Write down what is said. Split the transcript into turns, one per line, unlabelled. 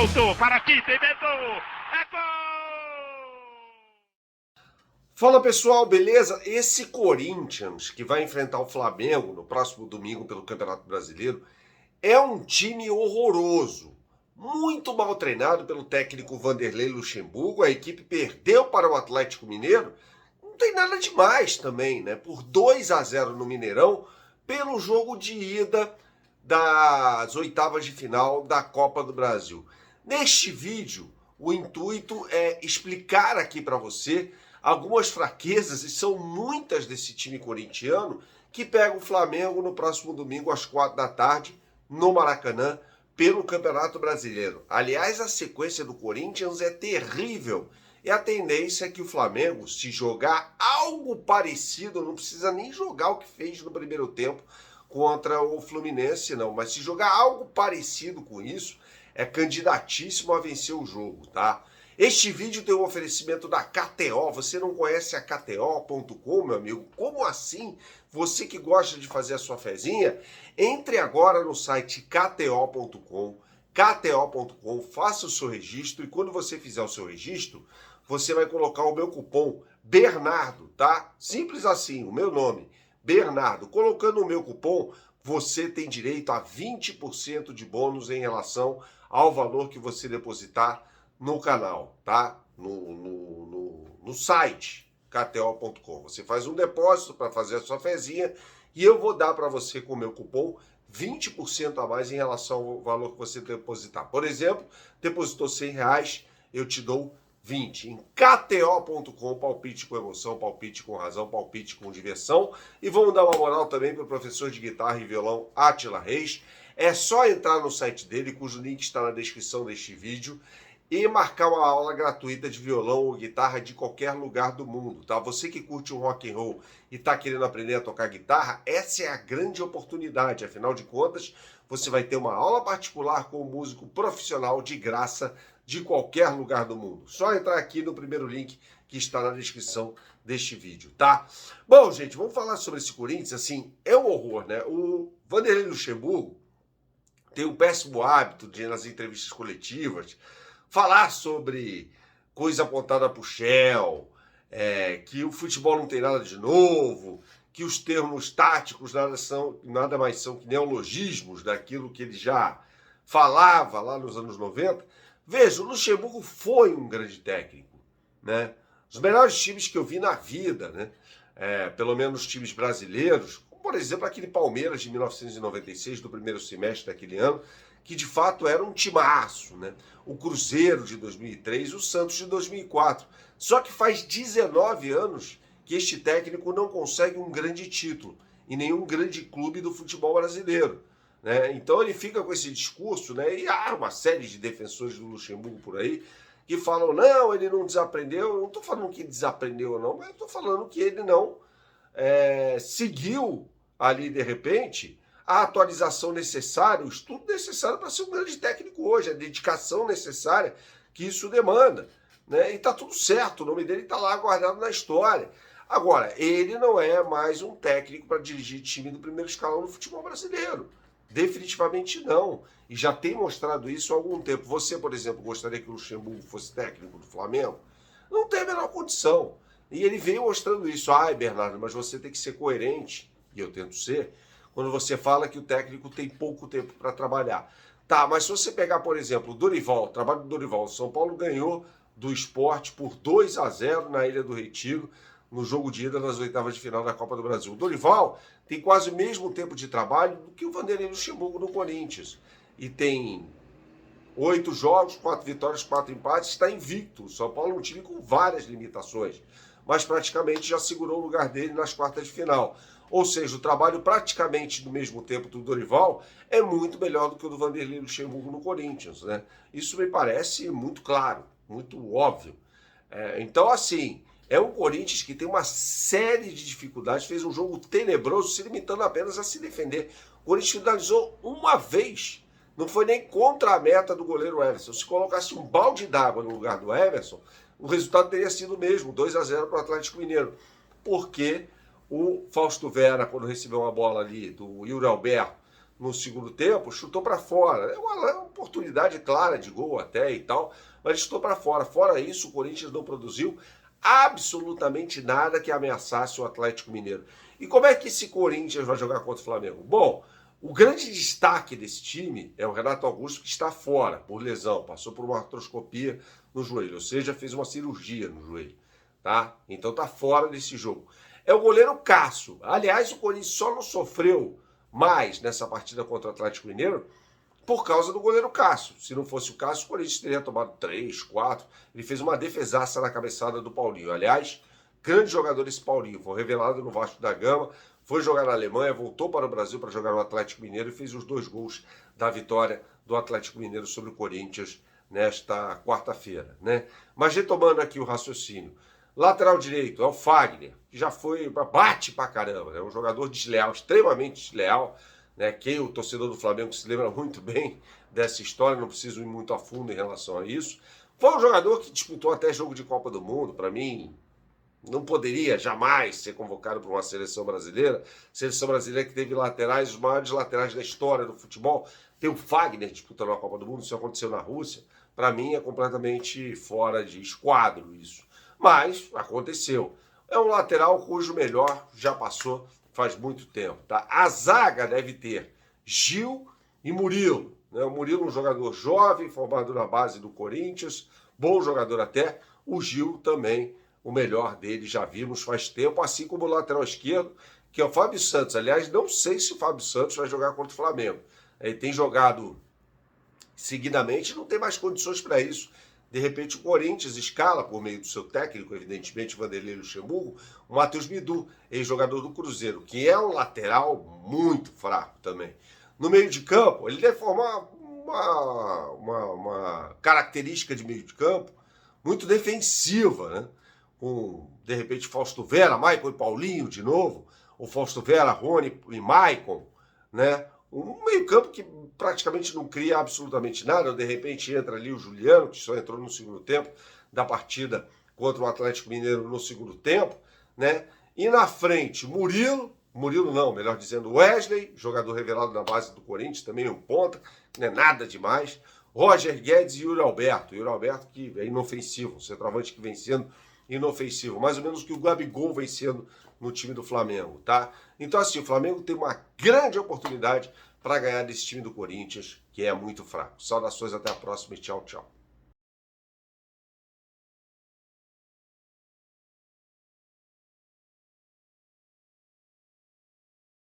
Soltou para Tite, inventou. É gol!
Fala pessoal, beleza? Esse Corinthians que vai enfrentar o Flamengo no próximo domingo pelo Campeonato Brasileiro é um time horroroso, muito mal treinado pelo técnico Vanderlei Luxemburgo. A equipe perdeu para o Atlético Mineiro, não tem nada demais também, né? Por 2-0 no Mineirão, pelo jogo de ida das oitavas de final da Copa do Brasil. Neste vídeo, o intuito é explicar aqui para você algumas fraquezas, e são muitas desse time corintiano, que pega o Flamengo no próximo domingo às 4 da tarde, no Maracanã, pelo Campeonato Brasileiro. Aliás, a sequência do Corinthians é terrível. E a tendência é que o Flamengo, se jogar algo parecido, não precisa nem jogar o que fez no primeiro tempo contra o Fluminense, não. Mas se jogar algo parecido com isso, é candidatíssimo a vencer o jogo, tá? Este vídeo tem um oferecimento da KTO. Você não conhece a KTO.com, meu amigo? Como assim? Você que gosta de fazer a sua fezinha, entre agora no site KTO.com, KTO.com, faça o seu registro e quando você fizer o seu registro, você vai colocar o meu cupom Bernardo, tá? Simples assim, o meu nome, Bernardo. Colocando o meu cupom, você tem direito a 20% de bônus em relação ao valor que você depositar no canal, tá? No site KTO.com. Você faz um depósito para fazer a sua fezinha e eu vou dar para você com o meu cupom 20% a mais em relação ao valor que você depositar. Por exemplo, depositou R$100, eu te dou 20. Em KTO.com, palpite com emoção, palpite com razão, palpite com diversão. E vamos dar uma moral também para o professor de guitarra e violão Átila Reis. É só entrar no site dele, cujo link está na descrição deste vídeo, e marcar uma aula gratuita de violão ou guitarra de qualquer lugar do mundo, tá? Você que curte um rock and roll e está querendo aprender a tocar guitarra, essa é a grande oportunidade. Afinal de contas, você vai ter uma aula particular com um músico profissional de graça de qualquer lugar do mundo. Só entrar aqui no primeiro link que está na descrição deste vídeo, tá? Bom, gente, vamos falar sobre esse Corinthians. Assim, é um horror, né? O Vanderlei Luxemburgo tem um péssimo hábito de, nas entrevistas coletivas, falar sobre coisa apontada para o Shell, que o futebol não tem nada de novo, que os termos táticos nada mais são que neologismos daquilo que ele já falava lá nos anos 90. Veja, o Luxemburgo foi um grande técnico, né? Os melhores times que eu vi na vida, né? Pelo menos os times brasileiros, como por exemplo aquele Palmeiras de 1996, do primeiro semestre daquele ano, que de fato era um timaço, né? O Cruzeiro de 2003, o Santos de 2004. Só que faz 19 anos que este técnico não consegue um grande título em nenhum grande clube do futebol brasileiro, né? Então ele fica com esse discurso, né? E há uma série de defensores do Luxemburgo por aí que falam, não, ele não desaprendeu. Eu não estou falando que ele desaprendeu ou não, mas eu estou falando que ele não seguiu ali, de repente, a atualização necessária, o estudo necessário para ser um grande técnico hoje, a dedicação necessária que isso demanda, né? E está tudo certo, o nome dele está lá guardado na história. Agora, ele não é mais um técnico para dirigir time do primeiro escalão no futebol brasileiro. Definitivamente não. E já tem mostrado isso há algum tempo. Você, por exemplo, gostaria que o Luxemburgo fosse técnico do Flamengo? Não tem a menor condição. E ele veio mostrando isso. Ai, Bernardo, mas você tem que ser coerente, e eu tento ser, quando você fala que o técnico tem pouco tempo para trabalhar. Tá, mas se você pegar, por exemplo, o Dorival, o trabalho do Dorival, o São Paulo ganhou do Sport por 2-0 na Ilha do Retiro, no jogo de ida nas oitavas de final da Copa do Brasil. O Dorival tem quase o mesmo tempo de trabalho do que o Vanderlei Luxemburgo no Corinthians. E tem 8 jogos, 4 vitórias, 4 empates, está invicto. O São Paulo é um time com várias limitações, mas praticamente já segurou o lugar dele nas quartas de final. Ou seja, o trabalho praticamente do mesmo tempo do Dorival é muito melhor do que o do Vanderlei Luxemburgo no Corinthians, né? Isso me parece muito claro, muito óbvio. Então, assim, é um Corinthians que tem uma série de dificuldades, fez um jogo tenebroso, se limitando apenas a se defender. O Corinthians finalizou uma vez, não foi nem contra a meta do goleiro Everson. Se colocasse um balde d'água no lugar do Everson, o resultado teria sido o mesmo, 2-0 para o Atlético Mineiro. Porque o Fausto Vera, quando recebeu uma bola ali do Yuri Alberto, no segundo tempo, chutou para fora. É uma oportunidade clara de gol até e tal, mas chutou para fora. Fora isso, o Corinthians não produziu absolutamente nada que ameaçasse o Atlético Mineiro. E como é que esse Corinthians vai jogar contra o Flamengo? Bom, o grande destaque desse time é o Renato Augusto, que está fora por lesão, passou por uma artroscopia no joelho, ou seja, fez uma cirurgia no joelho, tá? Então tá fora desse jogo. É o goleiro Cássio. Aliás, o Corinthians só não sofreu mais nessa partida contra o Atlético Mineiro por causa do goleiro Cássio. Se não fosse o Cássio, o Corinthians teria tomado 3, 4. Ele fez uma defesaça na cabeçada do Paulinho. Aliás, grande jogador esse Paulinho. Foi revelado no Vasco da Gama, foi jogar na Alemanha, voltou para o Brasil para jogar no Atlético Mineiro e fez os 2 gols da vitória do Atlético Mineiro sobre o Corinthians nesta quarta-feira, né? Mas retomando aqui o raciocínio. Lateral direito é o Fagner, que já foi, bate pra caramba, é um jogador desleal, extremamente desleal, né? Quem, o torcedor do Flamengo, se lembra muito bem dessa história, não preciso ir muito a fundo em relação a isso. Foi um jogador que disputou até jogo de Copa do Mundo, para mim, não poderia jamais ser convocado para uma seleção brasileira. Seleção brasileira que teve laterais, os maiores laterais da história do futebol. Tem o Fagner disputando a Copa do Mundo, isso aconteceu na Rússia. Para mim é completamente fora de esquadro isso. Mas aconteceu. É um lateral cujo melhor já passou faz muito tempo. Tá? A zaga deve ter Gil e Murilo. Né? O Murilo é um jogador jovem, formado na base do Corinthians, bom jogador até. O Gil também, o melhor dele, já vimos faz tempo, assim como o lateral esquerdo, que é o Fábio Santos. Aliás, não sei se o Fábio Santos vai jogar contra o Flamengo. Ele tem jogado seguidamente, não tem mais condições para isso. De repente o Corinthians escala, por meio do seu técnico, evidentemente, Vanderlei Luxemburgo, o Matheus Bidu, ex-jogador do Cruzeiro, que é um lateral muito fraco também. No meio de campo, ele deve formar uma característica de meio de campo muito defensiva, né? Com, de repente, Fausto Vera, Maicon e Paulinho de novo, ou Fausto Vera, Rony e Maicon, né? Um meio-campo que praticamente não cria absolutamente nada. De repente entra ali o Juliano, que só entrou no segundo tempo da partida contra o Atlético Mineiro no segundo tempo, né? E na frente, Murilo não, melhor dizendo, Wesley, jogador revelado na base do Corinthians, também um ponta, não é nada demais. Roger Guedes e Yuri Alberto. Yuri Alberto que é inofensivo, um centroavante que vem sendo inofensivo, mais ou menos o que o Gabigol vem sendo no time do Flamengo, tá? Então assim, o Flamengo tem uma grande oportunidade para ganhar desse time do Corinthians, que é muito fraco. Saudações, até a próxima e tchau, tchau.